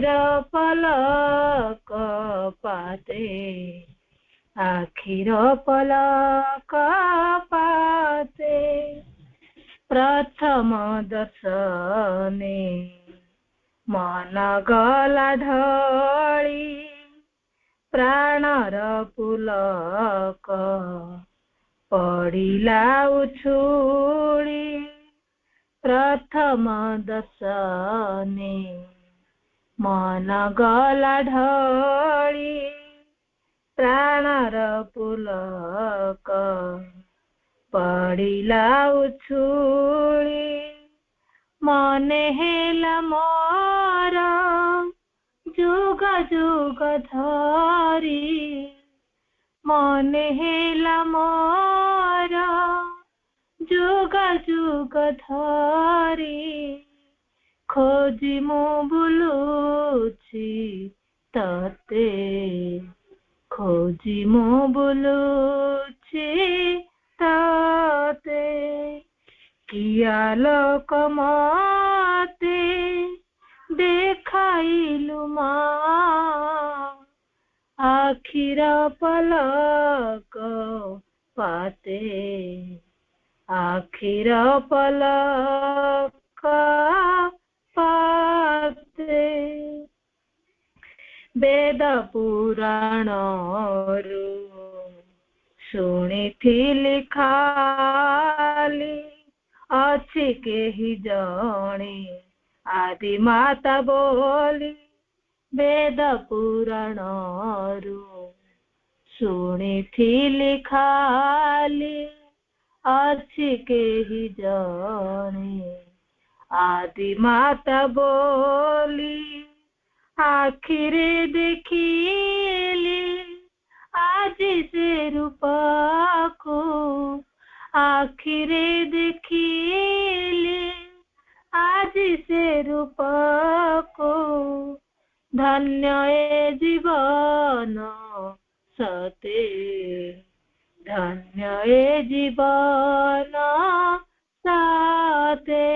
आखिर पलक पाते आखिर पलक पाते प्रथम दर्शने मन गला ढली प्राणर पुलक पड़िला उछुली प्रथम दर्शने मन गला ढली प्राणर पुलक पड़िला उछुली मने हेला मोर जुग जुग धरी मने हेला मोर जुग जुग धरी खोजी मु बुलुछि तते खोजी मु बुलुछि तते किया लोक मते देखाइलु मा आखिर पलक पाते आखिर पलक पाते वेद पुराण शुणिथिली खाली अछि केहि जणे आदि माता बोली वेद पुराण शुणिथिली खाली अछि केहि जणे आदि माता बोली आखिरे देखिली आज से रूप को आखिरे देखिली आज से रूप को धन्य ए जीवन सते धन्य ए जीवन सते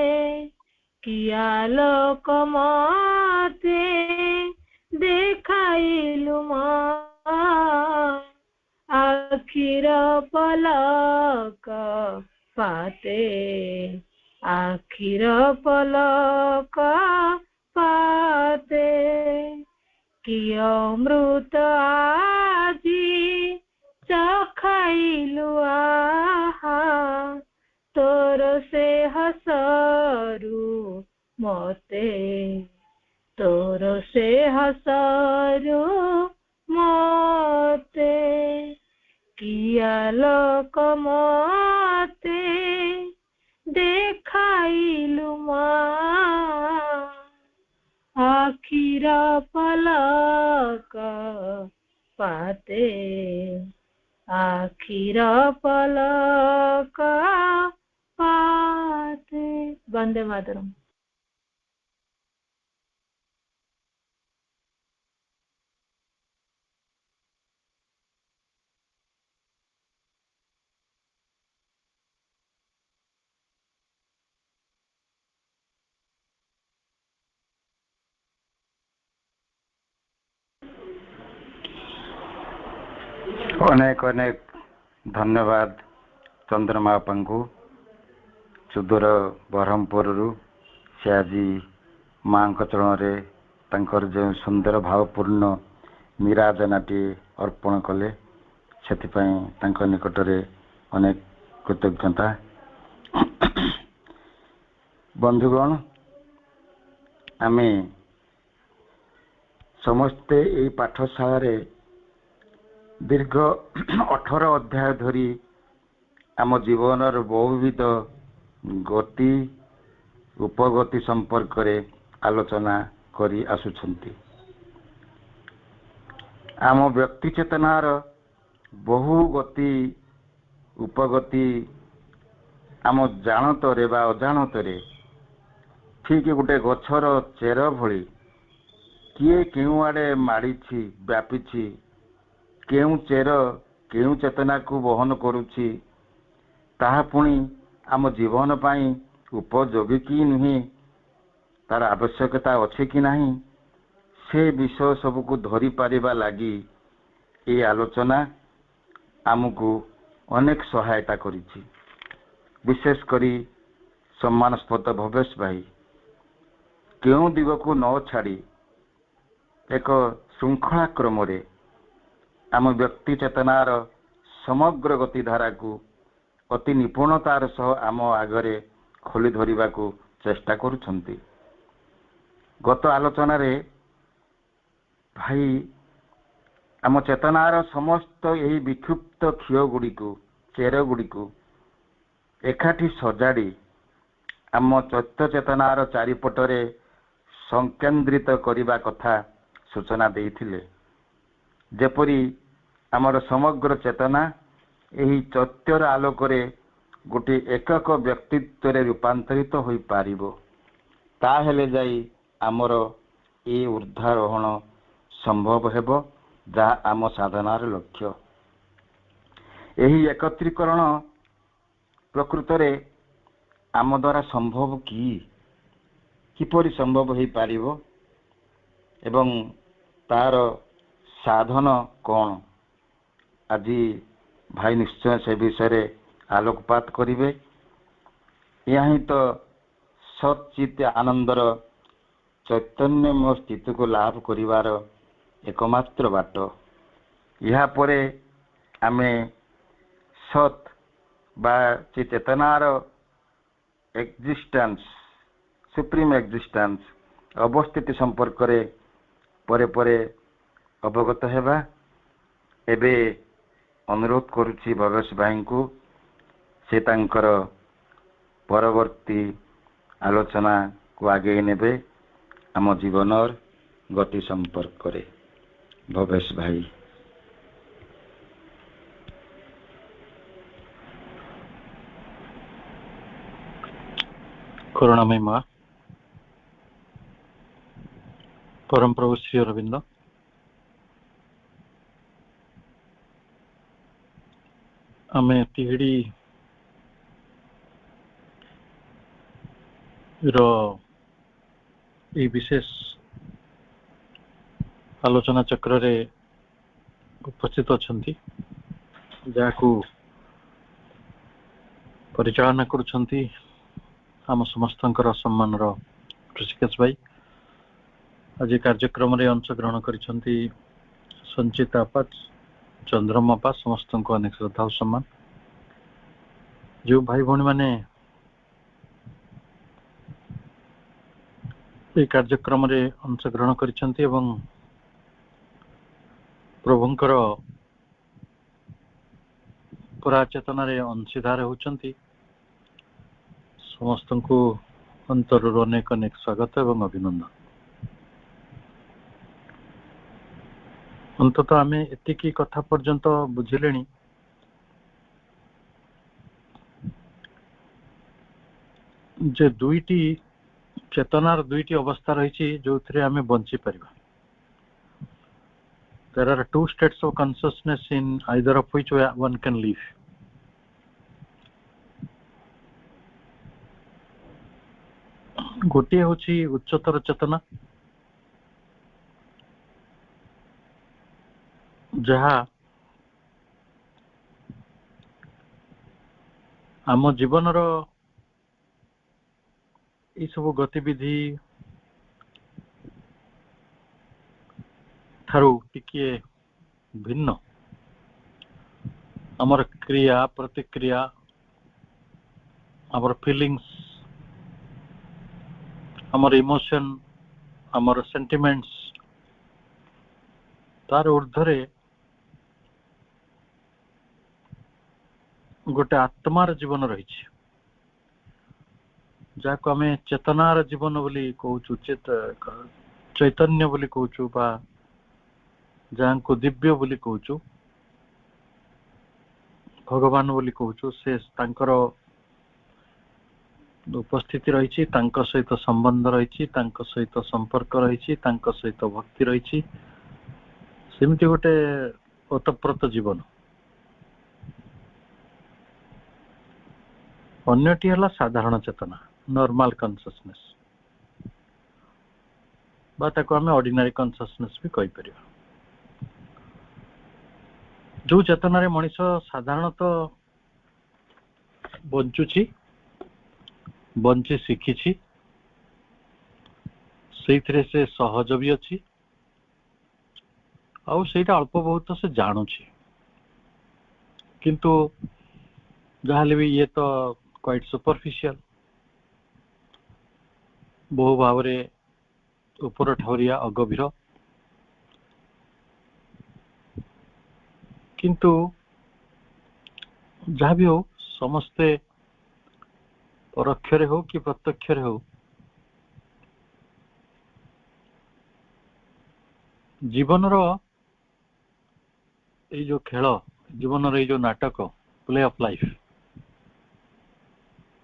किया लोक मते देखाइलु मा आखिर पलक पाते आखिर पलक पाते किय अमृत आजी चखाइलु आहा तोर से हसरु मते तोर से हसरु मते किया लोक मते देखाइलु मा आखिर पलक पाते आखिर पलक पाते। वंदे मातरम। अनेक अनेक धन्यवाद चंद्रमा पंगु सुदूर ब्रह्मपुर से आज माँ चरण में जो सुंदर भावपूर्ण निराजनाटी अर्पण कले से निकट में अनेक कृतज्ञता। बंधुगण आमे समस्ते यही पाठशाला दीर्घ 18 अध्याय धरी आम जीवनर बहुविध गति उपगति संपर्क रे आलोचना करी आसुछंती। आम व्यक्ति चेतनार बहु गति उपगति आम जानतरे बा अजाणतरे ठीक गोटे गछर चेर भली किए केउ आड़े माड़ी व्यापी केउ चेर केउ चेतना को वहन करुछि ताहा पुणी आम जीवन पाई उपयोगी कि नुहे तार आवश्यकता अच्छे कि नहीं से विषय सबको धरी पारिबा लागि ये आलोचना आमको अनेक सहायता करिछि। विशेष करी सम्मानस्पद भवेश भाई केउं दिग को न छाड़ी एक श्रृंखला क्रम रे आम व्यक्ति चेतनार समग्र गतिधारा को अति निपुणतार सह आम आगरे खोली धरिबा को चेष्टा करुछंती। गत आलोचना रे भाई आम चेतनार समस्त यही विक्षुप्त क्षय गुड़ी को चेर गुड़ी को एकाठी सजाड़ी आम चैत्य चेतनार चारिपटरे संकेन्द्रित करिबा कथा सूचना देइथिले। जेपरी आमर समग्र चेतना यही चैत्यर आलोकरे गोटे एकक व्यक्तित्व रे रूपांतरित होई पारिबो, ताहेले जाई आमर ए ऊर्ध्वारोहण संभव हेबो, जहा आम साधनार लक्ष्य। यही एकत्रीकरण प्रकृत रे आम द्वारा संभव किपरि संभव होई पारिबो एवं तार साधन कौन, आज भाई निश्चय से विषय आलोकपात करिवे। यही तो सचित आनंदर चैतन्यमय स्थिति को लाभ करिवार एकमात्र बाट। या परे आमे सत बा चेतनार एक्जिस्टेंस सुप्रीम एक्जिस्टेंस अवस्थिति संपर्क रे परे परे अवगत हेबा। एबे अनुरोध करुछि भवेश भाई को से तांकर परवर्ती आलोचना को आगे नेबे आम जीवनर गति संपर्क करे। भवेश भाई करुणामय माँ परम प्रभु श्री अरविंद आमे तिहिड़ी रो ये विशेष आलोचना चक्र रे उपस्थित अछंती, जाकू परिचालना करुछंती आम समस्तंकर सम्मान ऋषिकेश भाई। आज कार्यक्रम रे अंशग्रहण करिछंती संचिता आपा, चंद्रमा आपा, समस्त को अनेक श्रद्धा और सम्मान। जो भाई भौणी माने ये कार्यक्रम रे अंशग्रहण करिछंती एवं प्रभुंकर पुरा चेतना रे अंशीदार होचंती, समस्त को अंतर अनेक अनेक स्वागत एवं अभिनंदन। अंततः आमे एतिकी कथा पर्यंत बुझिलेनी जे दुईटी चेतनार दुईटी अवस्था रही जो थे आमे bunchy परिबा। There are two states of consciousness in either of which one can live. गोटे होची उच्चतर चेतना जहा आम जीवन ये सब गतिविधि ठारू टिके भिन्न आमर क्रिया प्रतिक्रिया आमर फीलिंग्स आमर इमोशन आमर सेंटिमेंट्स तार ऊर्ध्वरे गोटे आत्मार जीवन रही, जाको आमे चेतनार जीवन बोली कहूचु, चैतन्य बोली कहूचु बा जहाँ को दिव्य बोली कहूचु, भगवान बोली कहूचु। से तांकर उपस्थिति रही, तांक सहित संबंध रही, तांक सहित संपर्क रही, तांक सहित भक्ति रही, सेमती गोटे ओतप्रोत जीवन। अन्यटी हला साधारण चेतना, नॉर्मल कॉन्शियसनेस। बा ताको आमे ऑर्डिनरी कॉन्शियसनेस भी कहि परिबा। जो चेतना रे मनीष साधारणतः बंचुची बंची शिखिछि सेइथिरे से सहज भी अछि आउ सेटा अल्प बहुत से जानुछि किंतु जहाले भी ये तो क्वाइट सुपरफिशियल बहु भाव रे ऊपर ठौरिया अगभीर किंतु जहाँ भी हो समस्ते परोक्षरे हो कि प्रत्यक्षरे हो जीवन रो ये जो खेल जीवन रो ये जो नाटक प्ले ऑफ लाइफ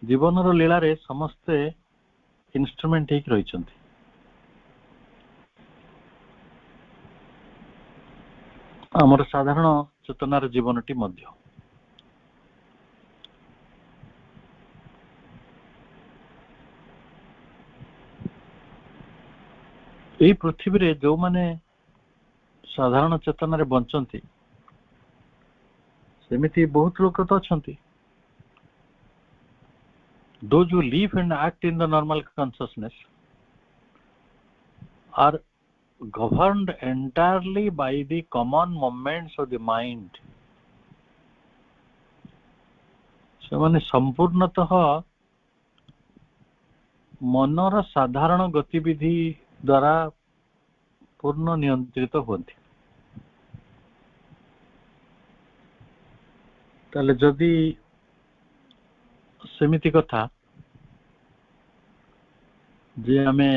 जीवन रो लीला रे समस्ते इंस्ट्रूमेंट एक रही चंती। आमर साधारण चेतनार जीवनटी मध्य यही पृथ्वी रे जो माने साधारण चेतना रे बंचंती सेमिति बहुत लोक तो अछंती। Those who live and act in the normal consciousness are governed entirely by the common moments of the mind. सेमाने संपूर्णतः मनर साधारण गतिविधि द्वारा पूर्ण नियंत्रित होती। ताले जदि सेमिति कथा जे आमे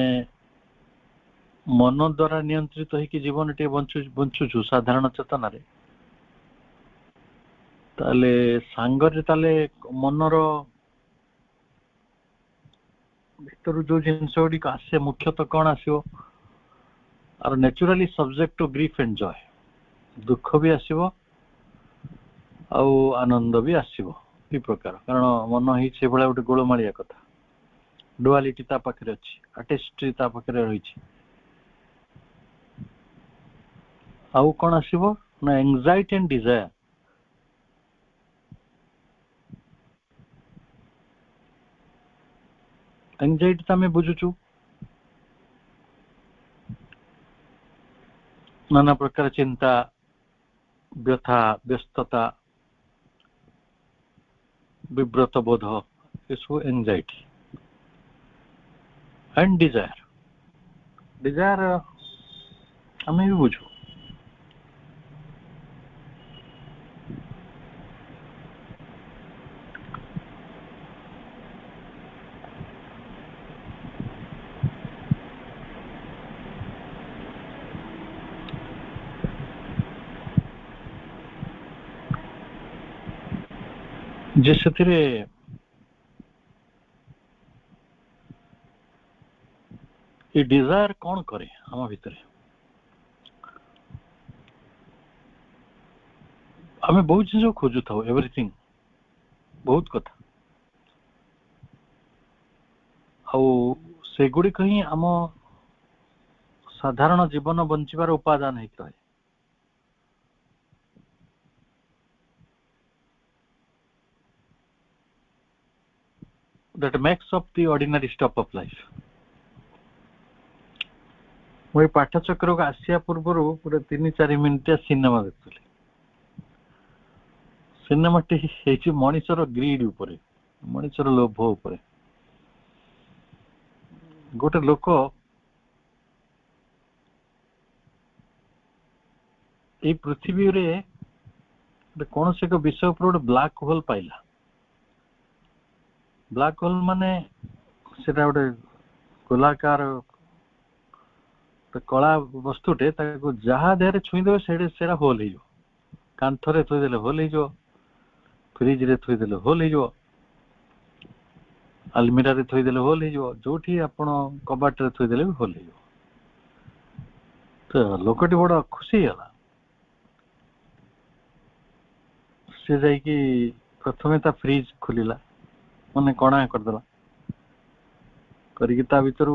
मन द्वारा नियंत्रित होइकि जीवन टे बंचुछु साधारण चेतना रे ताले सांगरे ताले मनर भीतर जो जिनस गुडी आसे मुख्यतः कौन आसियो आर naturally subject to grief and joy दुख भी आसिबो आउ आनंद भी आसिबो ई प्रकार कारण मन ही से भला गोटे गोलमालिया कथा डुअलिटी ता पाखरे अछि अटेस्ट्री ता पाखरे रहिछि आउ कोन आसिबो ना एंजाइटी एंड डिजायर एंजाइटी ता में बुझुछु नाना प्रकार चिंता व्यथा व्यस्तता विब्रत बोध इसको एंजाइटी एंड डिजायर डिजायर हमें भी बुझो जैसे ये डिजायर कौन करे हम भीतर हमें बहुत चीज खोजु था एवरीथिंग बहुत कथा आउ से गुडी कहीं हम साधारण जीवन बंचिबार उपादान है रहे that makes up the ordinary stuff of life. मैं पाठचक्र को आसिया पूर्व पूरे 3-4 मिनिट सिनेमा देखुली सिनेमा टी मनीषर ग्रीड उपरे मनीषर लोभ उपरे गोटे लोक ये पृथ्वी रे कौन से एक विषय पर गोटे ब्लैक होल पाइला ब्लैक होल माने सेटा गोटे गोलाकार कला वस्तुटे जहाँ देह छुईदे से होल हो कांथरे थोईदे होल हो फ्रिज रे थोईदे होल हो अलमीरा रे थोईदे होल हो जो आपण कबाट रे थोईदे भी होल हो तो लोकटी बड़ा खुशी है सी जाइकी प्रथमे ता फ्रिज खोलिला माने कणा करदेला करिकी ता भीतर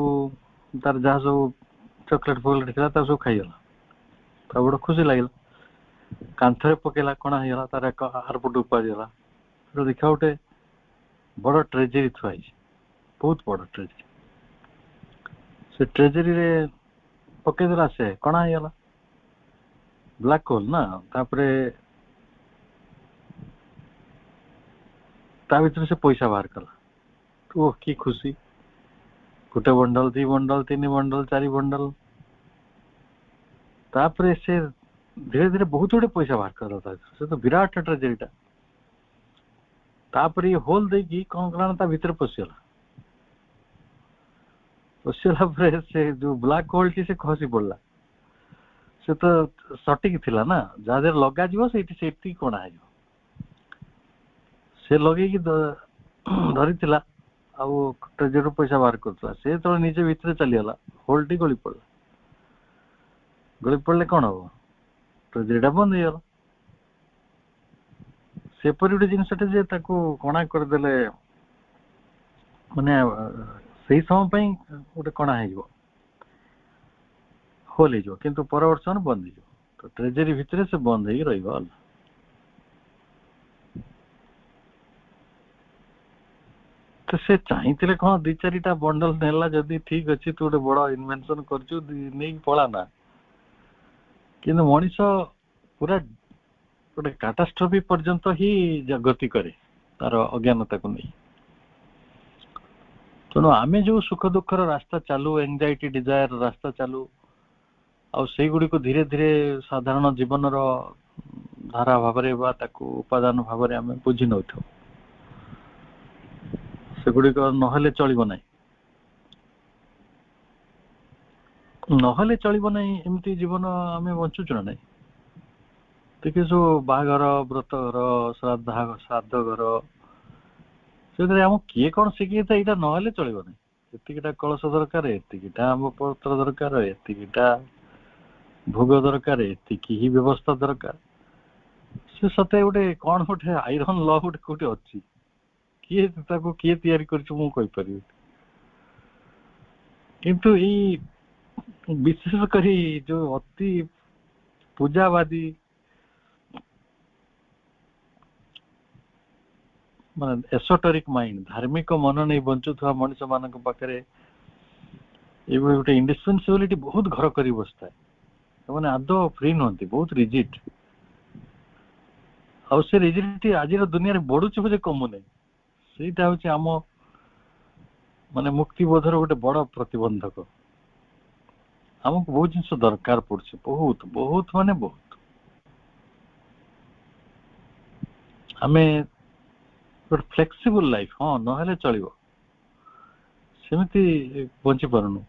तार जहाँ सब चॉकलेट फॉकलेट थिला ता सब खाइला ता बड़ खुशी लागला कांथरे पकेला कोना हेला तार आरपट उपा देला तो देखा उठे बड़ ट्रेजेरी थुआई बहुत बड़ ट्रेजेरी से ट्रेजेरी रे पके देला से कोना हेला ब्लैक होल ना तापरे ता भीतर से पैसा बाहर कला तो की खुशी गोटे बंडल 2 बंडल 3 बंडल 4 बंडल तापरे से धीरे धीरे बहुत गुड़े पैसा बाहर कर से तो विराट ट्रेजेरीटा तापरे होल देकी कौन कला भीतर पशिगला से जो ब्लैक होल टी से खसी पड़ला से तो सटिक थिला ना जा देर लगा जीवो सेठी कोना है से लगे की धरी थिला आ ट्रेजेरी पैसा बाहर करथला से तो निजे भीतर चली गला होल्टी गली पड़ले कौन हम ट्रेजेरीटा बंद हो गला सेपरी गोटे जिनसटे जे ताको कणा करदेले माने सही समय पई गोटे कणा हो होल हो किंतु परवर्तन बंद हो तो ट्रेजेरी भितर से बंद हो रही तो से चाहिए कौन 2-4टा बंडल नेला जदि ठीक अच्छी तू गोटे बड़ इनवेंशन करचु नहीं पला ना किंतु मनीष पूरा गोटे कैटास्ट्रोफी पर्यंत ही गति करे तार अज्ञानता को नहीं तेणु आमे जो सुख दुखर रास्ता चालू एंजाइटी डिजायर रास्ता चालू आ से गुड़ी को धीरे धीरे साधारण जीवन धारा भाव उपादान भाव आम बुझी नौ सेगुड़ी नहले चलो ना नहले चलो ना एमती जीवन आम बंचुच ना देखिए जो बाघर व्रत घर श्राद्ध घर से आम किए कौन शिखी था यहाँ नहले चलो ना एतिकटा कलश दरकार एतिकटा आम पत्र दरकार एतिकटा भोग दरकार एतिकी ही व्यवस्था दरकार से सते गोटे कौन गोटे आयरन ल गोटे कौटे अच्छी किए तैयारी कर किंतु विशेष करी जो अति पूजावादी माने एसोटेरिक माइंड धार्मिक मन नहीं बंचुवा मनुष्य मान पाखे गोटे इंडिस्पेंसिबिलिटी बहुत घर कर बसता है आदौ फ्री नुहति बहुत रिजिड आ से रिजिडिटी आज दुनिया बढ़ुचे बोझे कमुना ସେଇଟା ହଉଛି ଆମ ମାନେ ମୁକ୍ତିବୋଧର ଗୋଟେ ବଡ଼ ପ୍ରତିବନ୍ଧକ ଆମକୁ ବହୁତ ଜିନିଷ ଦରକାର ପଡୁଛି ବହୁତ ବହୁତ ମାନେ ବହୁତ ଆମେ ଗୋଟେ ଫ୍ଲେକ୍ସିବଲ ଲାଇଫ ହଁ ନହେଲେ ଚଳିବ ସେମିତି ବଞ୍ଚି ପାରୁନୁ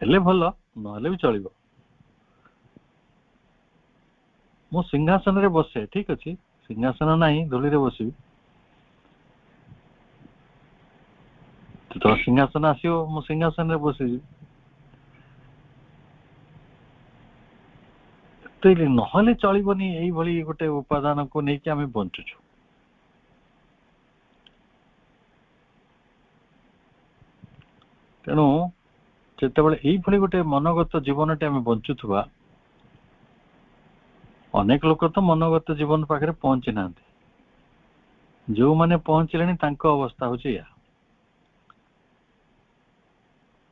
ହେଲେ ଭଲ ନହେଲେ ବି ଚଳିବ ମୁଁ ସିଂହାସନରେ ବସେ ଠିକ ଅଛି ସିଂହାସନ ନାହିଁ ଧୂଳିରେ ବସିବି तो सिंहासन आसो मु सिंहासन बसी नहले चलबनी यही गोटे उपादान को लेकिन आम बंचुचु तेणु जिते बड़े गोटे मनोगत जीवन टे आम बंचुवा अनेक लोक तो मनोगत जीवन पाखे पहुंची ना जो मैंने पहुंचले अवस्था हूँ या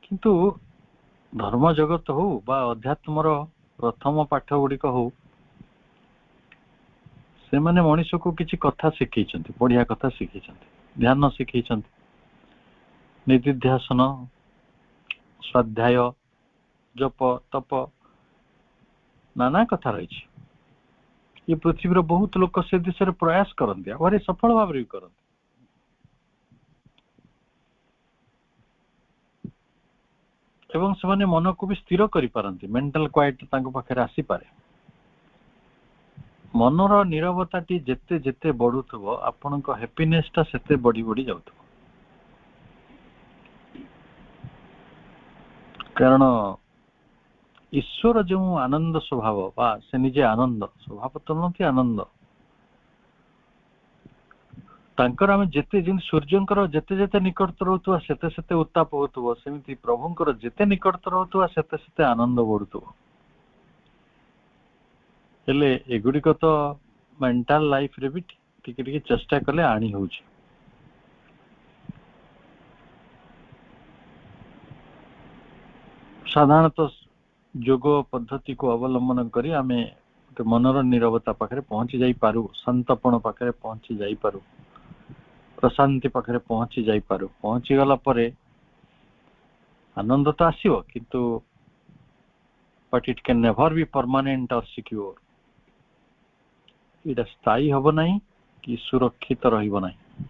किंतु धर्म जगत हो बा अध्यात्मर प्रथम पाठ गुड़िक हो से माने मनुष्य को किसी कथा शिखी बढ़िया कथा शिखी ध्यान शिखी निधिध्यासन स्वाध्याय जप तप नाना कथा रही ये पृथ्वी बहुत लोक से दिशा प्रयास करते और सफल भाव भी करते एवं से माने मन को भी स्थिर करि पारंती मेंटल क्वाइट तांको पाखे आसी पारे मनर नीरवताटी जेते जेते बढ़ुथबो आपनक हैप्पीनेस ता सेते बढ़ी बढ़ी जाउथबो कारण ईश्वर जो आनंद स्वभाव बा से निजे आनंद स्वभाव तो नथि आनंद तांकर आमे जेते जिन सूर्यंकर जेते जेते निकटतर होतुवा सेते सेते उत्ताप होतुवा सेमिति प्रभुंकर जेते निकटतर होतुवा सेते सेते आनंद बढ़ुतुवा हेले एगुडी को तो मेंटल लाइफ रे भी टिके टिके चेष्टा कले आनी होउची साधारणतः योग पद्धति को अवलंबन करी आमे मनर नीरवता पाखरे पहुंची जाई पारू संतपण पाखरे पहुंची जाई पारू प्रशांति पाखरे पहुंची जाई पारू पहुंची गला परे आनंद तो आसीबो किंतु but it can never be permanent और सिक्योर इटा स्थायी हबो नहीं कि सुरक्षित रहिबो नहीं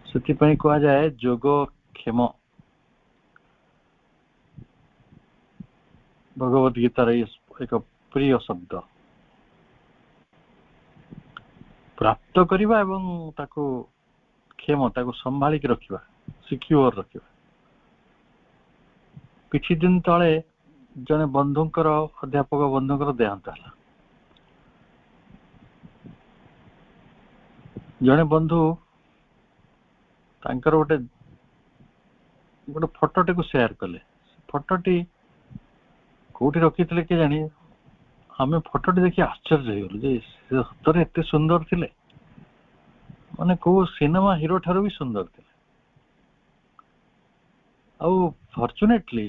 सेति पई कहा जाए योग क्षेम भगवत गीता एक प्रिय शब्द प्राप्त करिबा एवं ताको क्षेम ताको संभाली के रखिबा सिक्योर रखिबा किछि दिन तळे जने बंधुंकर अध्यापक बंधुंकर देहांत हला जने बंधु तांकर गोटे फोटोटे को शेयर कले फोटोटी कोठी रखिथिले के जानी हमें फोटोटी देखि आश्चर्य होल जे सतरे एते सुंदर थिले माने को सिनेमा हीरो ठारो भी सुंदर थिले आउ फॉर्चुनेटली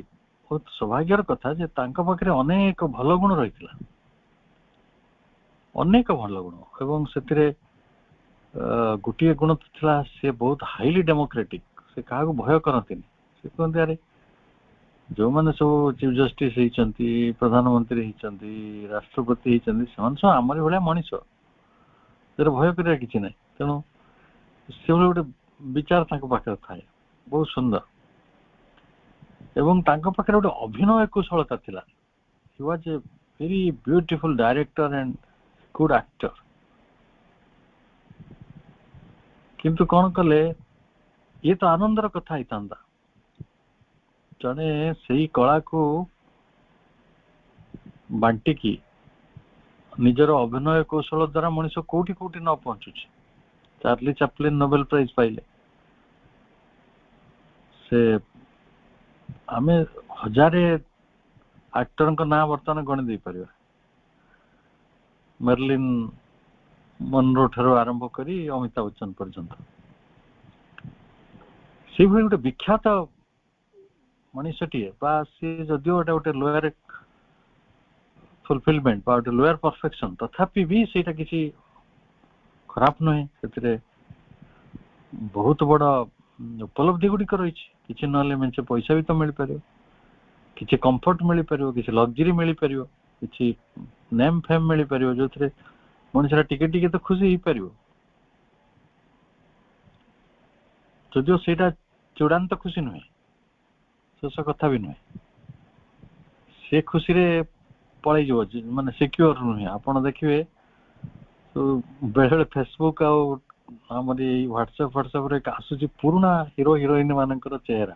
बहुत सौभाग्यर कथा जे तांका पाखरे अनेक भल गुण रहितला अनेक भल गुण एवं सेतिरे गोटे गुण था से बहुत हाईली डेमोक्रेटिक से क्या भय करते से कहते अरे जो मैंने सब चीफ जस्टिस होती प्रधानमंत्री होती राष्ट्रपति होती से आमरी भाया मनीष भय कर कि ना तेणु से गोटे विचार पाखे थाए बहुत सुंदर एवं पाखे गोटे अभिनय कुशलता थिला he was a very beautiful director and good actor किंतु कौन कले ये तो आनंदर कथा होता जड़े से कला को बांटिकी निजर अभिनय कौशल द्वारा मनीष कोटि कोटि न पहुंचुची चार्ली चैपलिन नोबेल प्राइज पाइले से आमे हजारे एक्टर का ना बर्तमान गणी दे पार मेर्लिन मनरो ठारो आरंभ करी अमिताभ बच्चन पर्यंत से गोटे विख्यात मनीषटीए सी जदिव गोटे गोटे लोअर फुलफिलमेंट गोटे लोअर परफेक्शन तथापि भी सेटा किसी खराब नुहे से बहुत बड़ उपलब्धि गुड़िक रही किसी ना मेचे पैसा भी तो मिल पार किसी कंफर्ट मिल पार किसी लग्जरी मिल पार किसी नेम फेम मिल पार जो थे मनुष्य टिके टिके तो खुशी हो पार जदिव से चूड़ांत खुशी नुहे शेष कथा भी नुहे से खुशी रे पलि जाव माने सिक्योर नुहे आपड़ देखिए तो बेले फेसबुक आमर व्हाट्सएप आसूची पुराना हीरो हिरोइन मानकर चेहरा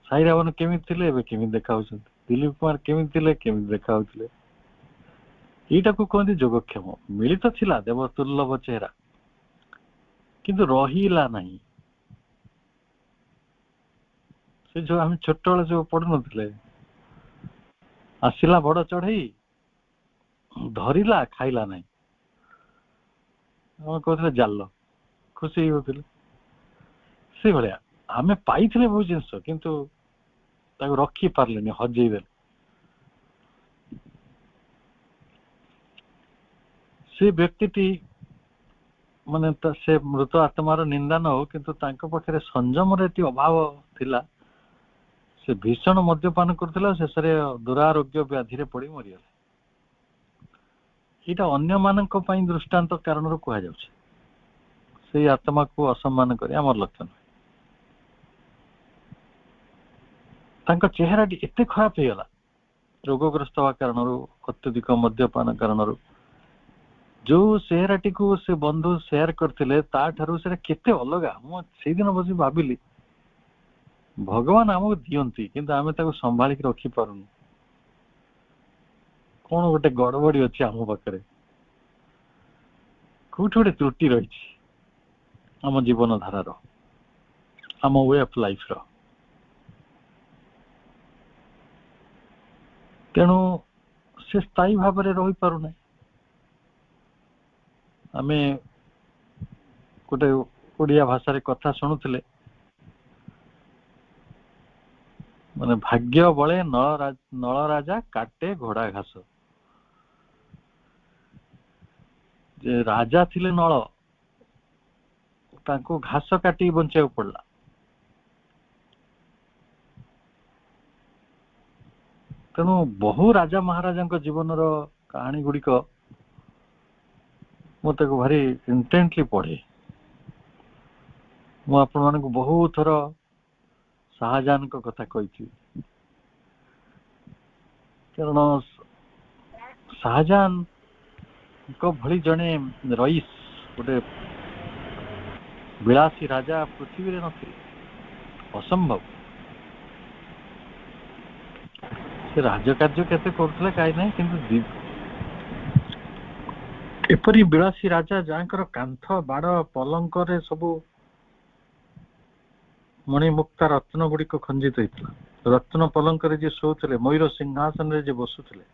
साई रावण केमी केमी देखा दिलीप कुमार केमी देखा यटा को कहते जोगक्षेम मिलित थिला देवतुल्लभ चेहरा किंतु रहीला नहीं से जो हम छोट बेले जो पढ़ु नथिले आसिला बड़ चढ़ई धरिला खाइला नहीं कहते जाल खुशी होते से भाया आमे पाइथिले बहुत जिनस किंतु ताको रखी पारलेनी हजेई देले से व्यक्ति माने से मृत आत्मार निंदा न हो किंतु तांको पाखरे संयम रे अभाव थिला से भीषण मद्यपान करथिला शेष रे दुरारोग्य व्याधि रे पड़ी मरिगला एटा अन्य मानक पई दृष्टांत कारण रो कहा जाउछ से आत्मा को असम्मान करे हमर लक्षण तांको चेहरा एते खराब हो गला रोगग्रस्त होगा कारण अत्यधिक मद्यपान कारण जो चेहराटी को से बंधु शेयर करथिले ता ठारू से केते अलगा मु से दिन बसी भाबिली भगवान हमको दियंती किंतु आमे ताको संभाली के रखी पारुनु कौन गोटे गड़बड़ी अच्छी आम पाखे କୋଉଠି ଗୋଟେ ତ୍ରୁଟି ରହିଛି ଆମ ଜୀବନ ଧାରାର, ଆମ ୱେ ଅଫ୍ ଲାଇଫର। ତେଣୁ ସେ ସ୍ଥାୟୀ ଭାବରେ ରହିପାରୁନାହିଁ। ଆମେ ଗୋଟେ ଓଡ଼ିଆ ଭାଷାରେ କଥା ଶୁଣୁଥିଲେ, ମାନେ ଭାଗ୍ୟ ବଳେ ନଳ ରାଜା କାଟେ ଘୋଡ଼ା ଘାସ। ଯେ ରାଜା ଥିଲେ ନଳ, ତାଙ୍କୁ ଘାସ କାଟିକି ବଞ୍ଚିବାକୁ ପଡିଲା। ତେଣୁ ବହୁ ରାଜା ମହାରାଜାଙ୍କ ଜୀବନର କାହାଣୀ ଗୁଡିକ ମୁଁ ତାକୁ ଭାରି ଇଣ୍ଟେଣ୍ଟଲି ପଢେ। ମୁଁ ଆପଣମାନଙ୍କୁ ବହୁତ ଥର ଶାହଜାହାନଙ୍କ କଥା କହିଛି, କାରଣ ଶାହଜାହାନଙ୍କ ଭଳି ଜଣେ ରଇସ୍, ଗୋଟେ ବିଳାସୀ ରାଜା ପୃଥିବୀରେ ନଥିଲେ, ଅସମ୍ଭବ। ସେ ରାଜକାର୍ଯ୍ୟ କେତେ କରୁଥିଲେ କାହିଁ ନାହିଁ, କିନ୍ତୁ ଏପରି ବିଳାସୀ ରାଜା ଯାହାଙ୍କର କାନ୍ଥ ବାଡ଼ ପଲଙ୍କରେ ସବୁ ମଣିମୁକ୍ତା ରତ୍ନ ଗୁଡିକ ଖଞ୍ଜିତ ହେଇଥିଲା। ରତ୍ନ ପଲଙ୍କରେ ଯିଏ ଶୋଉଥିଲେ, ମୟୂର ସିଂହାସନରେ ଯିଏ ବସୁଥିଲେ,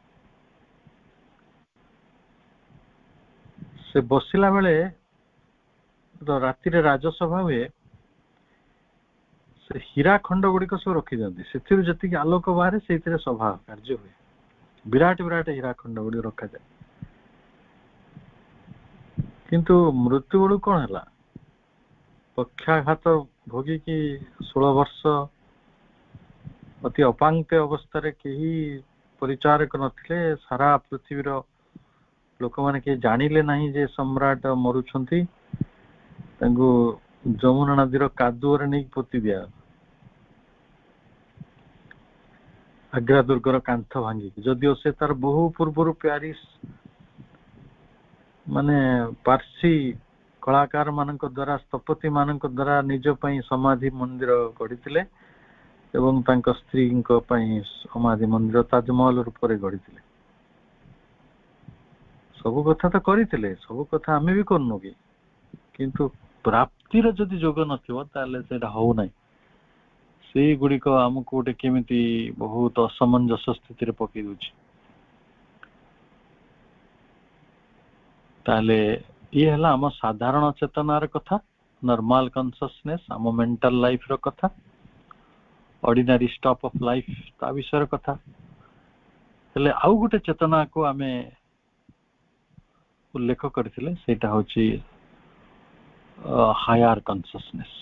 ସେ ବସିଲା ବେଳେ ରାତିରେ ରାଜସଭା ହୁଏ, ସେ ହୀରା ଖଣ୍ଡ ଗୁଡିକ ସବୁ ରଖିଦିଅନ୍ତି। ସେଥିରୁ ଯେତିକି ଆଲୋକ ବାହାରେ ସେଇଥିରେ ସଭା କାର୍ଯ୍ୟ ହୁଏ। ବିରାଟ ବିରାଟ ହୀରା ଖଣ୍ଡ ଗୁଡିକ ରଖାଯାଏ। କିନ୍ତୁ ମୃତ୍ୟୁ ବେଳକୁ କଣ ହେଲା? ପକ୍ଷାଘାତ ଭୋଗିକି 16 ବର୍ଷ ଅତି ଅପାଙ୍କ୍ତ ଅବସ୍ଥାରେ, କେହି ପରିଚାରକ ନଥିଲେ, ସାରା ପୃଥିବୀର ଲୋକମାନେ କେହି ଜାଣିଲେ ନାହିଁ ଯେ ସମ୍ରାଟ ମରୁଛନ୍ତି। ତାଙ୍କୁ ଯମୁନା ନଦୀର କାଦୁଅରେ ନେଇକି ପୋତି ଦିଆ, ଆଗ୍ରା ଦୁର୍ଗର କାନ୍ଥ ଭାଙ୍ଗିକି। ଯଦିଓ ସେ ତାର ବହୁ ପୂର୍ବରୁ ପ୍ୟାରିସ ମାନେ ପାର୍ସି କଳାକାର ମାନଙ୍କ ଦ୍ୱାରା, ସ୍ଥପତି ମାନଙ୍କ ଦ୍ୱାରା ନିଜ ପାଇଁ ସମାଧି ମନ୍ଦିର ଗଢିଥିଲେ ଏବଂ ତାଙ୍କ ସ୍ତ୍ରୀଙ୍କ ପାଇଁ ସମାଧି ମନ୍ଦିର ତାଜମହଲ ରୂପରେ ଗଢିଥିଲେ। ସବୁ କଥା ତ କରିଥିଲେ, ସବୁ କଥା ଆମେ ବି କରୁନୁ କି? କିନ୍ତୁ ପ୍ରାପ୍ତିର ଯଦି ଯୋଗ ନଥିବ ତାହେଲେ ସେଇଟା ହଉନାହିଁ। ସେଇଗୁଡିକ ଆମକୁ ଗୋଟେ କେମିତି ବହୁତ ଅସମଞ୍ଜସ ସ୍ଥିତିରେ ପକେଇ ଦଉଛି। ତାହେଲେ ଇଏ ହେଲା ଆମ ସାଧାରଣ ଚେତନାର କଥା, ନର୍ମାଲ କନସିୟସନେସ୍, ଆମ ମେଣ୍ଟାଲ ଲାଇଫର କଥା, ଅର୍ଡିନାରୀ ଷ୍ଟଫ୍ ଅଫ ଲାଇଫ ତା ବିଷୟରେ କଥା। ହେଲେ ଆଉ ଗୋଟେ ଚେତନାକୁ ଆମେ ଉଲ୍ଲେଖ କରିଥିଲେ, ସେଇଟା ହଉଛି ହାୟାର କନସିୟସନେସ୍।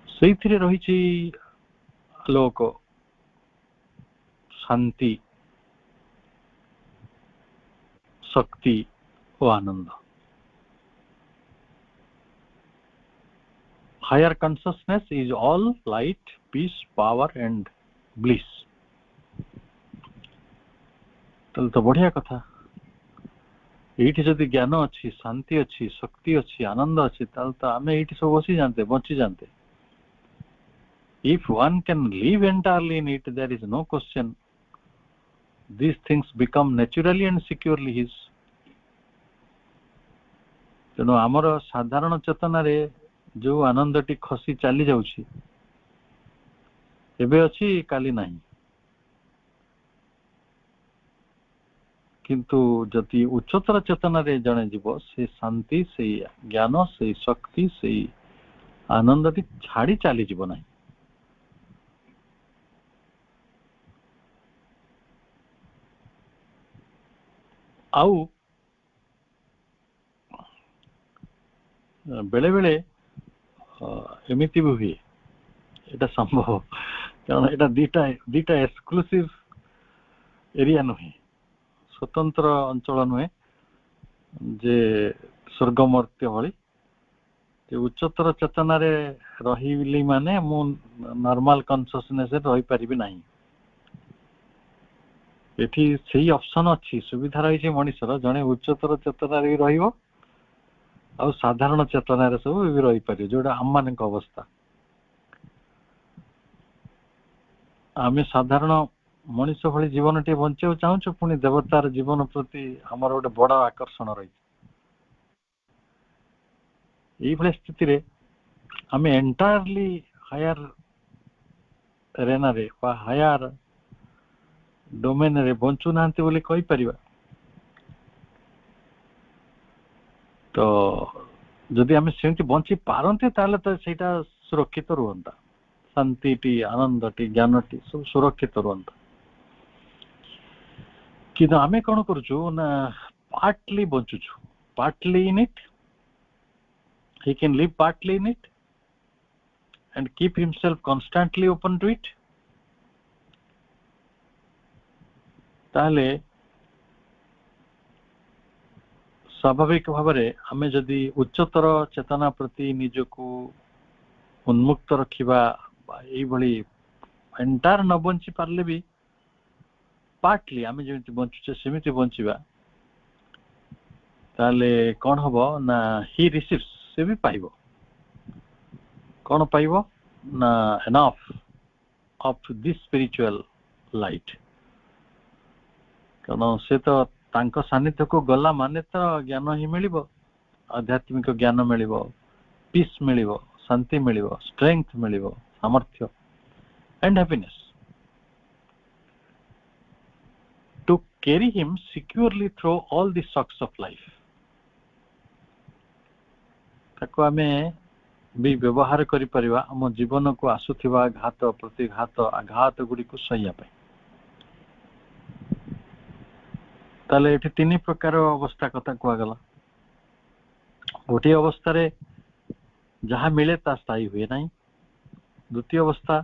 ସେଇଥିରେ ରହିଛି ଆଲୋକ, ଶାନ୍ତି, ଶକ୍ତି ଓ ଆନନ୍ଦ। Higher consciousness is all light, peace, power and bliss. ତାହେଲେ ତ ବଢିଆ କଥା। ଏଇଠି ଯଦି ଜ୍ଞାନ ଅଛି, ଶାନ୍ତି ଅଛି, ଶକ୍ତି ଅଛି, ଆନନ୍ଦ ଅଛି, ତାହେଲେ ତ ଆମେ ଏଇଠି ସବୁ ବସି ଯାଆନ୍ତେ, ବଞ୍ଚି ଯାଆନ୍ତେ। If one can live entirely in it, there is no question. These things become naturally and securely his. ତେଣୁ ଆମର ସାଧାରଣ ଚେତନାରେ ଯୋଉ ଆନନ୍ଦଟି ଖସି ଚାଲି ଯାଉଛି, ଏବେ ଅଛି କାଲି ନାହିଁ। କିନ୍ତୁ ଯଦି ଉଚ୍ଚତର ଚେତନାରେ ଜଣେ ଯିବ, ସେ ଶାନ୍ତି, ସେଇ ଜ୍ଞାନ, ସେଇ ଶକ୍ତି, ସେଇ ଆନନ୍ଦଟି ଛାଡି ଚାଲିଯିବ ନାହିଁ। ଆଉ ବେଳେ ବେଳେ ଏମିତି ବି ହୁଏ, এটা সম্ভব, কারণ এটা দুইটা এক্সক্লুসিভ এরিয়া নୁହେଁ, ସ୍ୱତନ୍ତ୍ର ଅଞ୍ଚଳ ନୁହେଁ ଯେ ସ୍ୱର୍ଗମର୍ତ୍ତ୍ୟ ଭଳି। ଯେ ଉଚ୍ଚତର ଚେତନାରେ ରହିଲି ମାନେ ମୁଁ ନର୍ମାଲ କନସିୟସନେସରେ ରହିପାରିବି ନାହିଁ। ଏଠି ସେଇ ଅପସନ ଅଛି, ସୁବିଧା ରହିଛି ମଣିଷର, ଜଣେ ଉଚ୍ଚତର ଚେତନାରେ ବି ରହିବ ଆଉ ସାଧାରଣ ଚେତନାରେ ସବୁ ବି ରହିପାରିବ, ଯୋଉଟା ଆମମାନଙ୍କ ଅବସ୍ଥା। ଆମେ ସାଧାରଣ ମଣିଷ ଭଳି ଜୀବନଟିଏ ବଞ୍ଚିବାକୁ ଚାହୁଁଛୁ, ପୁଣି ଦେବତାର ଜୀବନ ପ୍ରତି ଆମର ଗୋଟେ ବଡ ଆକର୍ଷଣ ରହିଛି। ଏଇଭଳିଆ ସ୍ଥିତିରେ ଆମେ ଏଣ୍ଟାୟାରଲି ହାୟାର ରେନାରେ ବା ହାୟାର ଡୋମେନରେ ବଞ୍ଚୁନାହାନ୍ତି ବୋଲି କହିପାରିବା। ତ ଯଦି ଆମେ ସେମିତି ବଞ୍ଚି ପାରନ୍ତେ ତାହେଲେ ତ ସେଇଟା ସୁରକ୍ଷିତ ରୁହନ୍ତା, ଶାନ୍ତିଟି, ଆନନ୍ଦଟି, ଜ୍ଞାନଟି ସବୁ ସୁରକ୍ଷିତ ରୁହନ୍ତା। କିନ୍ତୁ ଆମେ କଣ କରୁଛୁ ନା ପାର୍ଟଲି ବଞ୍ଚୁଛୁ, partly in it, he can live partly in it and keep himself constantly open to it. ତାହେଲେ ସ୍ୱାଭାବିକ ଭାବରେ ଆମେ ଯଦି ଉଚ୍ଚତର ଚେତନା ପ୍ରତି ନିଜକୁ ଉନ୍ମୁକ୍ତ ରଖିବା, ଏଇଭଳି ଏଣ୍ଟାର ନ ବଞ୍ଚି ପାରିଲେ ବି ପାର୍ଟଲି ଆମେ ଯେମିତି ବଞ୍ଚୁଛେ ସେମିତି ବଞ୍ଚିବା, ତାହେଲେ କଣ ହବ ନା ହି ରିସିଭ୍ସ, ସେ ବି ପାଇବ। କଣ ପାଇବ ନା enough of this spiritual light. କାରଣ ସେ ତ ତାଙ୍କ ସାନ୍ନିଧ୍ୟକୁ ଗଲା ମାନେ ତ ଜ୍ଞାନ ହିଁ ମିଳିବ, ଆଧ୍ୟାତ୍ମିକ ଜ୍ଞାନ ମିଳିବ, ପିସ୍ ମିଳିବ, ଶାନ୍ତି ମିଳିବ, ଷ୍ଟ୍ରେଂଥ ମିଳିବ, ସାମର୍ଥ୍ୟ and happiness to carry him securely through all the shocks of life. ତାକୁ ଆମେ ବି ବ୍ୟବହାର କରିପାରିବା ଆମ ଜୀବନକୁ ଆସୁଥିବା ଘାତ ପ୍ରତିଘାତ ଆଘାତ ଗୁଡ଼ିକୁ ସହିବା ପାଇଁ। ତାହେଲେ ଏଠି ତିନି ପ୍ରକାର ଅବସ୍ଥା କଥା କୁହାଗଲା। ଗୋଟିଏ ଅବସ୍ଥାରେ ଯାହା ମିଳେ ତାହା ସ୍ଥାୟୀ ହୁଏ ନାହିଁ। ଦ୍ୱିତୀୟ ଅବସ୍ଥା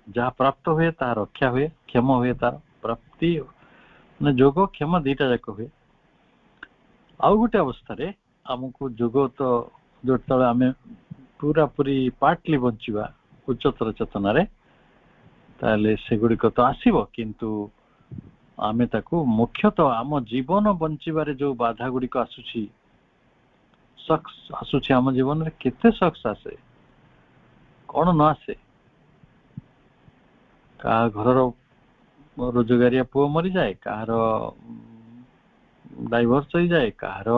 ଯାହା ପ୍ରାପ୍ତ ହୁଏ ତାହା ରକ୍ଷା ହୁଏ, କ୍ଷମ ହୁଏ, ତାର ପ୍ରାପ୍ତି ମାନେ ଯୋଗ କ୍ଷମ ଦିଟା ଯାକ ହୁଏ। ଆଉ ଗୋଟେ ଅବସ୍ଥାରେ ଆମକୁ ଯୋଗ ତ ଯେତେବେଳେ ଆମେ ପୁରାପୁରି ପାର୍ଟଲି ବଞ୍ଚିବା ଉଚ୍ଚତର ଚେତନାରେ, ତାହେଲେ ସେଗୁଡ଼ିକ ତ ଆସିବ, କିନ୍ତୁ ଆମେ ତାକୁ ମୁଖ୍ୟତଃ ଆମ ଜୀବନ ବଞ୍ଚିବାରେ ଯୋଉ ବାଧା ଗୁଡ଼ିକ ଆସୁଛି, ସକ୍ସ ଆସୁଛି ଆମ ଜୀବନରେ, କେତେ ସକ୍ସ ଆସେ, କଣ ନ ଆସେ। କାହା ଘରର ରୋଜଗାରିଆ ପୁଅ ମରିଯାଏ, କାହାର ଡାଇଭର୍ସ ହେଇଯାଏ, କାହାର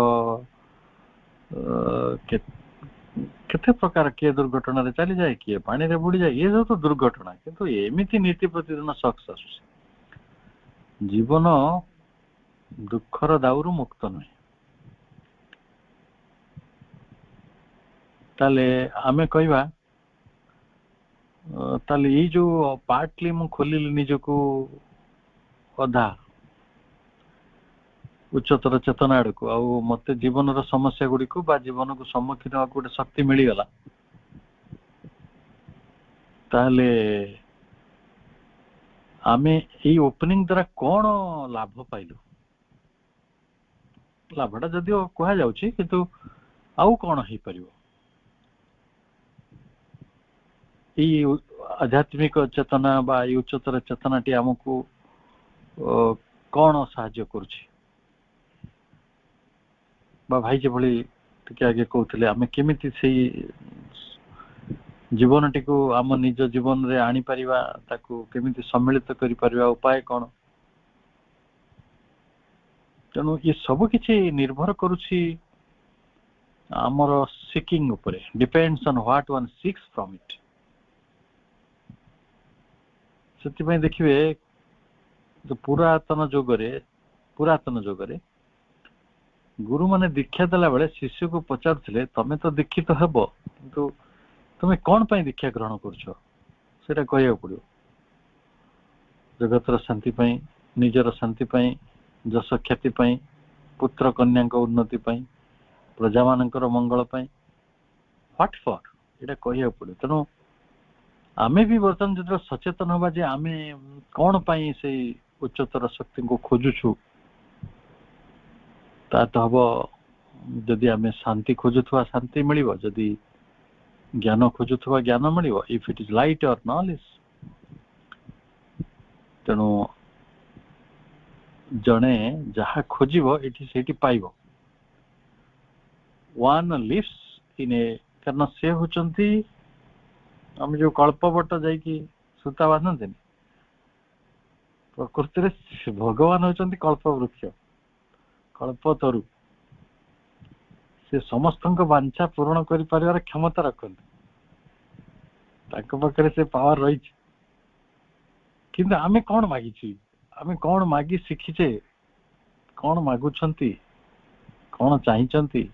କେତେ ପ୍ରକାର, କିଏ ଦୁର୍ଘଟଣାରେ ଚାଲିଯାଏ, କିଏ ପାଣିରେ ବୁଡ଼ିଯାଏ, ଇଏ ସବୁ ତ ଦୁର୍ଘଟଣା। କିନ୍ତୁ ଏମିତି ନୀତି ପ୍ରତିଦିନ ସକ୍ସ ଆସୁଛି। ଜୀବନ ଦୁଃଖର ଦାଉରୁ ମୁକ୍ତ ନୁହେଁ। ତାହେଲେ ଆମେ କହିବା, ତାହେଲେ ଏଇ ଯୋଉ ପାର୍ଟଲି ମୁଁ ଖୋଲିଲି ନିଜକୁ ଅଧା ଉଚ୍ଚତର ଚେତନା ଆଡକୁ, ଆଉ ମତେ ଜୀବନର ସମସ୍ୟା ଗୁଡ଼ିକୁ ବା ଜୀବନକୁ ସମ୍ମୁଖୀନ ହେବାକୁ ଗୋଟେ ଶକ୍ତି ମିଳିଗଲା, ତାହେଲେ ଆମେ ଏଇ ଓପନିଂ ଦ୍ୱାରା କଣ ଲାଭ ପାଇଲୁ? ଲାଭଟା ଯଦିଓ କୁହାଯାଉଛି, କିନ୍ତୁ ଆଉ କଣ ହେଇପାରିବ? ଏଇ ଆଧ୍ୟାତ୍ମିକ ଚେତନା ବା ଏଇ ଉଚ୍ଚତର ଚେତନାଟି ଆମକୁ କଣ ସାହାଯ୍ୟ କରୁଛି? ବା ଭାଇ ଯେଭଳି ଟିକେ ଆଗେ କହୁଥିଲେ, ଆମେ କେମିତି ସେଇ ଜୀବନଟିକୁ ଆମ ନିଜ ଜୀବନରେ ଆଣିପାରିବା, ତାକୁ କେମିତି ସମ୍ମିଳିତ କରିପାରିବା, ଉପାୟ କଣ? ତେଣୁ ଏ ସବୁ କିଛି ନିର୍ଭର କରୁଛି ଆମର ସିକିଂ ଉପରେ, depends on what one seeks from it. ସେଥିପାଇଁ ଦେଖିବେ ପୁରାତନ ଯୁଗରେ ଗୁରୁମାନେ ଦୀକ୍ଷା ଦେଲା ବେଳେ ଶିଷ୍ୟକୁ ପଚାରୁଥିଲେ, ତମେ ତ ଦୀକ୍ଷିତ ହେବ, କିନ୍ତୁ ତମେ କଣ ପାଇଁ ଦୀକ୍ଷା ଗ୍ରହଣ କରୁଛ ସେଇଟା କହିବାକୁ ପଡିବ। ଜଗତର ଶାନ୍ତି ପାଇଁ, ନିଜର ଶାନ୍ତି ପାଇଁ, ଯଶ ଖ୍ୟାତି ପାଇଁ, ପୁତ୍ର କନ୍ୟାଙ୍କ ଉନ୍ନତି ପାଇଁ, ପ୍ରଜାମାନଙ୍କର ମଙ୍ଗଳ ପାଇଁ, ହ୍ୱାଟ ଫର୍, ଏଇଟା କହିବାକୁ ପଡିବ। ତେଣୁ ଆମେ ବି ବର୍ତ୍ତମାନ ଯେତେବେଳେ ସଚେତନ ହବା ଯେ ଆମେ କଣ ପାଇଁ ସେଇ ଉଚ୍ଚତର ଶକ୍ତିଙ୍କୁ ଖୋଜୁଛୁ, ତା ତ ହବ ଯଦି ଆମେ ଶାନ୍ତି ଖୋଜୁଥିବା ଶାନ୍ତି ମିଳିବ, ଯଦି ଜ୍ଞାନ ଖୋଜୁଥିବା ଜ୍ଞାନ ମିଳିବ, if eat is light or knowledge. ତେଣୁ ଜଣେ ଯାହା ଖୋଜିବ ଏଠି ସେଇଠି ପାଇବ। ୱାନ୍ ଲିଭ୍ସ ଇନ୍ ଏ, କାରଣ ସେ ହଉଛନ୍ତି ଆମେ ଯୋଉ କଳ୍ପବଟ ଯାଇକି ସୂତା ବାନ୍ଧନ୍ତିନି, ପ୍ରକୃତିରେ ଭଗବାନ ହଉଛନ୍ତି କଳ୍ପ ବୃକ୍ଷ, କଳ୍ପତରୁ। से समस्त वांछा पूर्ण कर पारिबार क्षमता रखते तांको पाखरे से पावर रही किंतु आमे कौन मागी आमे कौन मागी शिखीचे कौन मागुछंती कौन चाहिए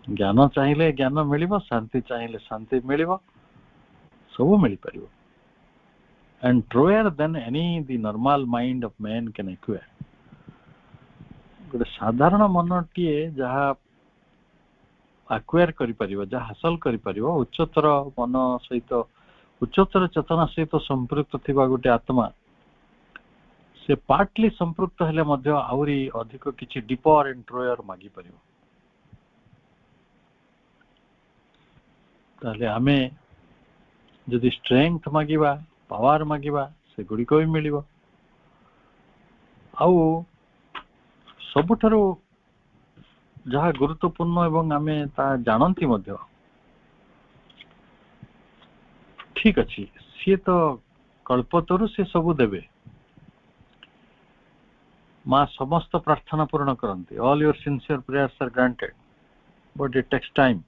ज्ञान चाहिए ज्ञान मिलिबो शांति चाहिए शांति मिलिबो सब मिल पारिबो and truer than any the normal mind of man can acquire गोटे साधारण मनटीए जहाँ acquire करि परिबो जहाँ हासिल करि परिबो उच्चतर मन सहित उच्चतर चेतना सहित संपृक्त थिबा गोटे आत्मा से पार्टली संपृक्त हेले मध्य आउरी अधिक किछि डीपर एंड ट्रोयर मागी परिबो ताले आमे जदि स्ट्रेंथ मागिबा पावर मागिबा से गुड़िक भी मिल सबुठारु जहाँ गुरुत्वपूर्ण एवं आमे ता जानती मध्य ठीक अच्छी सी तो कल्पतरु से सबू देवे माँ समस्त प्रार्थना पूर्ण करती all your sincere prayers are granted but it takes time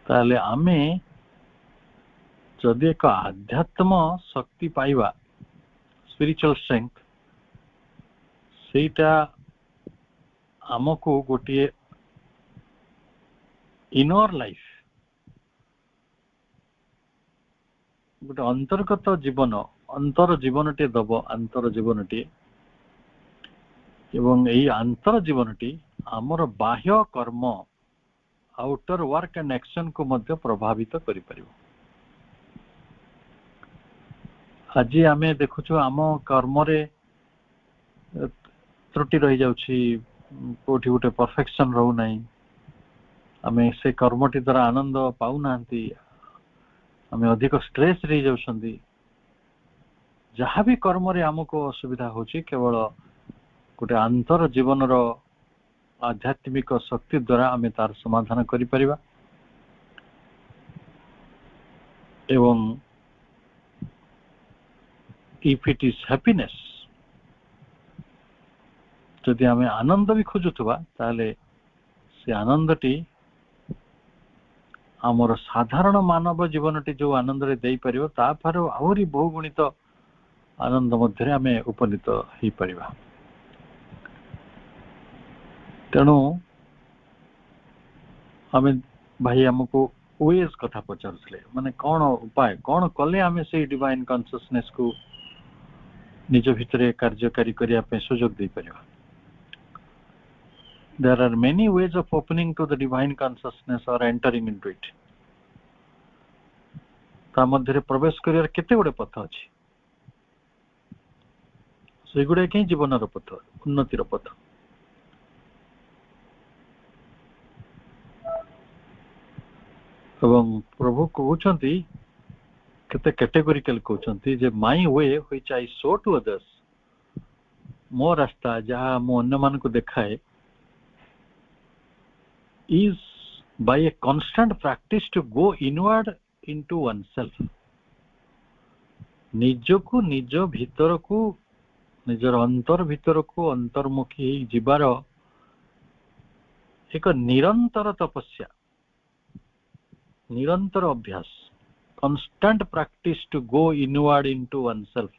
ताले आमे जदि एक आध्यात्म शक्ति पाइबा स्पिरिचुअल स्ट्रेंथ सेटा आमको गोटे इनर लाइफ गोटे अंतर्गत जीवन अंतर जीवनटे दब अंतर जीवनटे एवं यही अंतर जीवनटी आमर बाह्य कर्म आउटर वर्क एंड एक्शन को मध्य प्रभावित करि परिबो आज आमे देखुछु आम कर्म रे त्रुटि रही जाउछि कोठी गोटे परफेक्शन रहू नाही आमे से कर्मटी द्वारा आनंद पाउ नांती आमे अधिक स्ट्रेस रही जाउछंदी जहाँ भी कर्म रे हमको असुविधा होछि केवल गोटे अंतर जीवन रो आध्यात्मिक शक्ति द्वारा आमे तार समाधान करि परिबा एवं if it is happiness जदि आमे आनंद भी खोजुथबा ताले से आनंदटी आमर साधारण मानव जीवनटी जो आनंद रे देई परिबो ता पर आहुरी बहुगुणित आनंद मध्य आमे उपनीत ही परिबा तेणु आमे भाई हमको वेज कथा पचारुले माने कौन उपाय कौन कले आमे से डिवाइन कॉन्शियसनेस को निज भितरे कार्यकारी करिया पे सुयोग दे परिबा there are many ways of opening to the divine consciousness or entering into it ता मध्यरे प्रवेश करियार केते गुडे पथ अछि से गुडे के जीवनर पथ उन्नतिर पथ एवं प्रभु कहउछंती केते कैटेगोरिकल कहउछंती जे my way which I show to others मो रास्ता जहाँ मो अन्य मान को देखाए is by a constant practice to go inward into oneself निजो को निजो भीतर को निजर अंतर भीतर को अंतर्मुखी जीवार एक निरंतर तपस्या निरंतर अभ्यास constant practice to go inward into oneself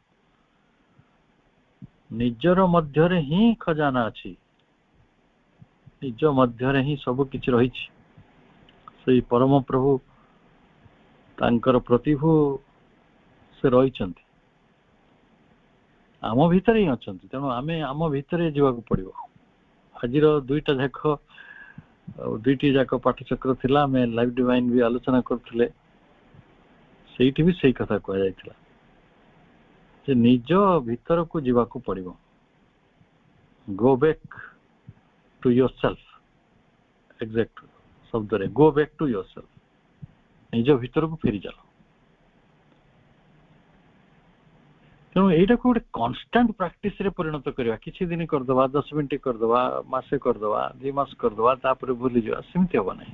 निजर मध्यरे ही खजाना अछि निज मध्यरे ही सब किछि रहिछि सेही परम प्रभु तांकर प्रतिभु से रहिछन्ति आम भितर ही अछन्ति तेणु आमे आम भितरे जीवाक पड़िबो आजिर दुईटी जाक पाठचक्र थिला आमे लाइफ डिवाइन भी आलोचना करथिले सेठी भी सेही कथा कहया जायतिला जे निज भितर को जीवाक पड़िबो go back to yourself exact शब्द रे go back to yourself निज भीतर को फेरी जाओ तेणु एटा को गोटे कांस्टेंट प्रैक्टिस रे परिणत करवा किछि दिन कर दवा 10 मिनिट कर दवा मासे कर दवा 2 मास कर दवा तापर भूली जा सिमति होबा नै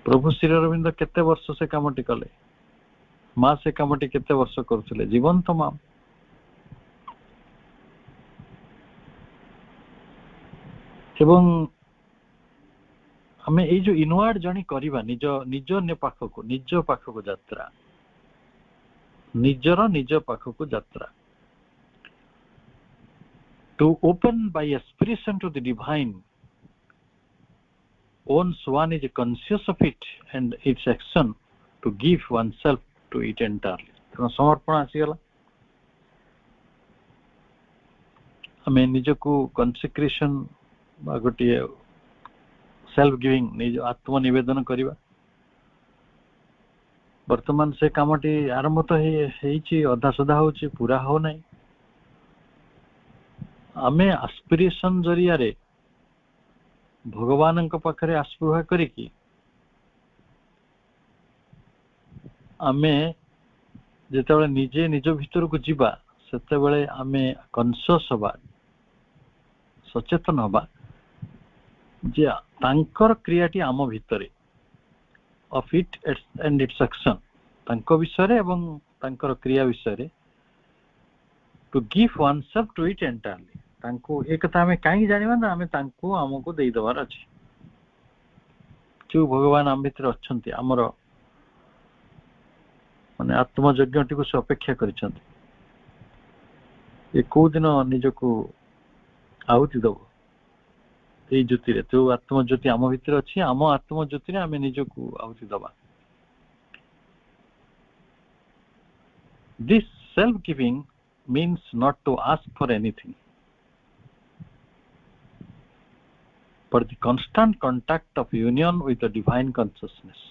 प्रभु श्री अरविंद केते वर्ष से कामटी कले मां से कामटी केते वर्ष करथिले जीवन तमाम ଏବଂ ଆମେ ଏଇ ଯୋଉ ଇନୱାର୍ଡ ଜର୍ଣ୍ଣି କରିବା ନିଜ ପାଖକୁ ଯାତ୍ରା, ନିଜ ପାଖକୁ ଯାତ୍ରା, to open by aspiration to the divine, once one is conscious of it and its action, to give oneself to it entirely. तेणु समर्पण आसीगला, आमे निजको कंसेक्रेशन बा गोटे सेल्फ गिविंग निज आत्म निवेदन करिवा। वर्तमान से कामटी आरंभ तो हेछि, अधा सुधा होछि, पूरा हो नाही। आमे एस्पिरेशन जरिया रे भगवान पाखे आस्पृहा करिकी आमे जेतेबेले निजे निज भीतर को जीवा सेतेबेले आमे कॉन्शियस होबा, सचेतन होबा जे तांकर क्रियाटी आम भितरे of it and it's action, तांको विषय एवं तांकर क्रिया विषय to give oneself to it entirely। तांको एक कथा हमें कहीं जानिबा ना, हमें तांको हमको देई दबार अछि। जो भगवान आम भितर अछंती, हमर माने आत्मयज्ञटी को से अपेक्षा करिसंती, ए को दिन निजको आहुति दबो এই জ্যোতিরে। তো আত্মজ্যোতি আম ভিতরে ଅଛି, ଆମ ଆତ୍ମଜ୍ୟୋତିରେ ଆମେ ନିଜକୁ ଆହୁତି ଦବା। This self giving means not to ask for anything, but the constant contact of union with the divine consciousness,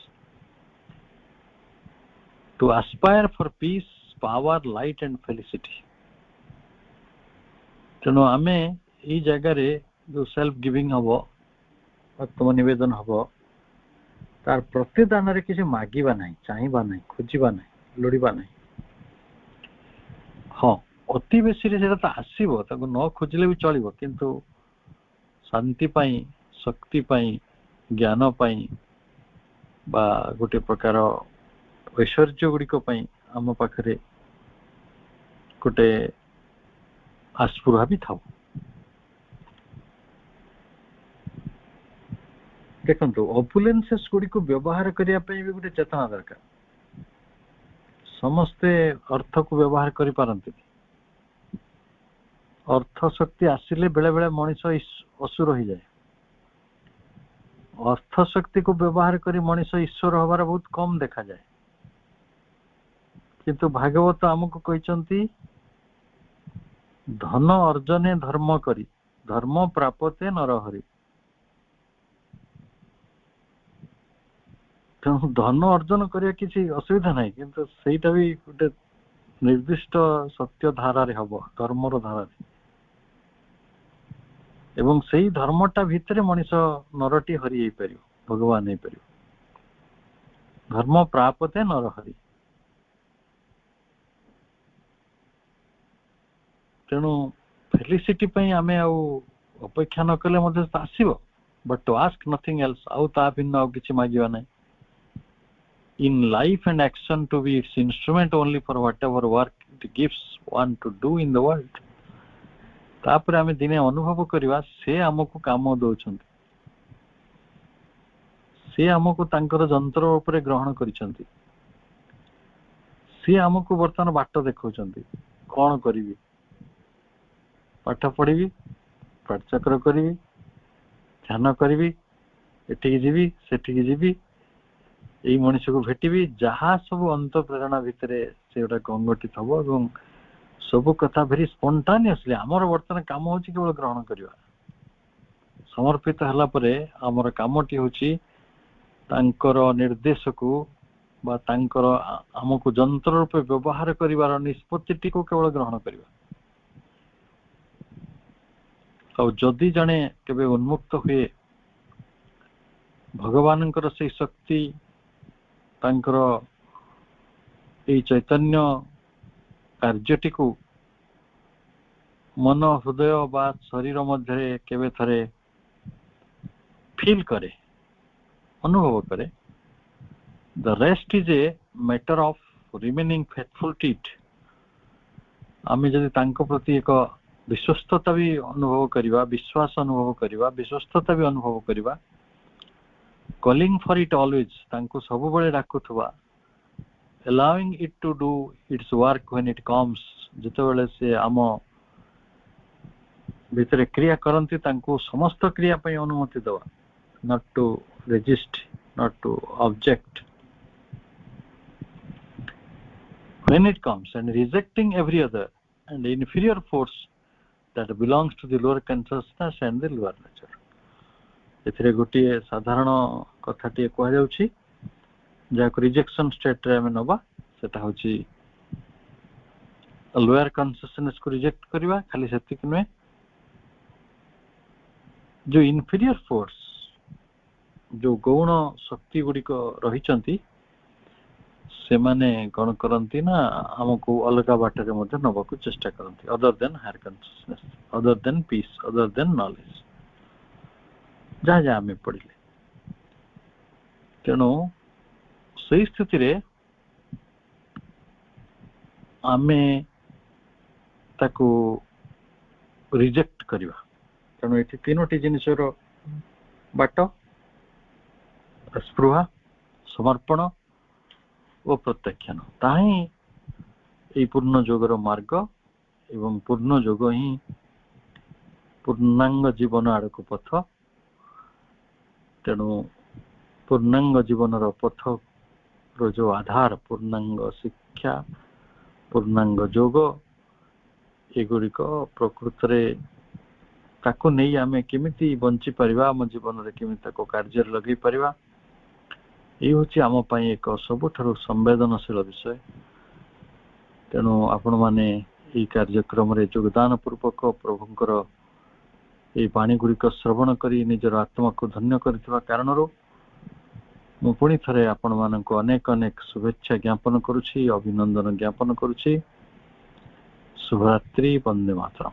to aspire for peace, power, light and felicity। ତେଣୁ ଆମେ ଏଇ ଜାଗାରେ जो सेल्फ गिविंग हम आत्म निवेदन हम तार प्रतिदान रे किसी मागिबा नहीं, चाहिबा नहीं, खोजिबा नहीं, लोड़ीबा नहीं। हाँ अति बेसी रे सेटा तो आसीबो, ताको न खोजिले भी चलिबो, किंतु शांति पाई, शक्ति पाई, ज्ञान पाई बा गोटे प्रकार ऐश्वर्य गुड़िक पाई आम पाखरे गोटे आस्पृहा भी थाउ। देखो अपुलेंसेस गुड़ी को व्यवहार करने भी गोटे चेतना दरकार। समस्ते अर्थ को व्यवहार करि पारंती, अर्थ शक्ति आसिले बेले बेले मनीष असुर हो जाए। अर्थ शक्ति को व्यवहार करी मनीष ईश्वर हबार बहुत कम देखा जाए, किंतु भागवत आमको कहते धन अर्जने धर्म करी धर्म प्राप्ते नरहरि। तेणु धन अर्जन करिया किसी असुविधा नहीं, किंतु सेटा भी गोटे निर्दिष्ट सत्य धारा हम धर्मर धारा एवं सेई धर्मटा भितर मनीष नरटी हरि हो पार, भगवान हो पार। धर्म प्राप्ते नरहरि। तेणु फेलिसिटी पई आमे अपेक्षा न कले आसीबो, but to ask nothing else, आउ ता भिन्न आउ किछि मागिबा नै। In life and action to be its instrument only for whatever work it gives one to do in the world। तापर आमे दिने अनुभव करिवा से हमको काम दउछंती, से हमको तांकर जंत्र ऊपर ग्रहण करिसंती, से हमको वर्तमान बाट देखौछंती। कोन करिवि, पाठ पढ़िबि, पाठचक्र करिवि, ध्यान करिवि, एठिक जीवी सेठिक जीवी, यही मनुष्य को भेटिबी, जहाँ सब अंत प्रेरणा भितर से अंगठित हम और सब कथा भेरी स्पॉन्टानियसली आमर वर्तमान काम हो केवल ग्रहण करवा। समर्पित हला परे आमर कामटी होची तांकर निर्देश को बा तांकर हमको जंत्र रूपे व्यवहार करिवार निष्पत्ति को केवल ग्रहण करवा। और जदि जने केबे उन्मुक्त हुए भगवानंकर से शक्ति तांकर ए चैतन्य कार्यटी को मन हृदय बा शरीर मध्य केबे थरे फील करे, अनुभव करे, the rest is a matter of remaining faithful to it. आमे जदि तांको प्रति एक विश्वस्तता भी अनुभव करवा, विश्वास अनुभव करवा, विश्वस्तता भी अनुभव करवा, कॉलिंग फॉर इट ऑलवेज, तांको सब बळे डाकुथवा, allowing it to do its work when it comes, जेतेबेले से आम भितरे क्रिया करंती तांको समस्त क्रिया पई अनुमति दवा, not to resist, not to object when it comes, and rejecting every other and inferior force that belongs to the lower consciousness and the lower nature. एथिरे गोटे साधारण कथाटी कह जाउछि जाको रिजेक्शन स्टेट रे हम नबा, सेटा होछि लोअर कॉन्शियसनेस को रिजेक्ट करबा, खाली सेतिक नुहे, जो इन्फीरियर फोर्स, जो गौण शक्ति गुडी को रहिचंती, से माने कोन करंती ना हमको अलगा बाटरे मध्ये नबाकू चेष्टा करंती, other than higher consciousness, other than peace, other than knowledge, जा जा हमें पढ़िले। तेणु सही स्थिति रे आमे ताको रिजेक्ट करवा। तेणु ये तीनोटी जिनिसर बाट, स्पृहा, समर्पण और प्रत्याख्यान, ताही ये पूर्ण जोगर मार्ग एवं पूर्ण जोग ही पूर्णांग जीवन आड़क पथ। तेणु पूर्णांग जीवन पथ रो जो आधार, पूर्णांग शिक्षा, पूर्णांग जोग, एगुड़िक प्रकृत रे ताको नहीं आमे केमिति बंची परिबा, आम जीवन रे केमिति ताको कार्य लगे परिबा, ये होची आम पई एक सबुठारु संवेदनशील विषय। तेणु आपण माने ये कार्यक्रम रे योगदान पूर्वक प्रभुंकर ये वाणी गुड़िक श्रवण करी निजर आत्मा को धन्य करथिबा कारणरो मु पुणी थरे आपण मानक अनेक अनेक शुभेच्छा ज्ञापन करुछि, अभिनंदन ज्ञापन करुछि। शुभरात्रि, वंदे मातरम।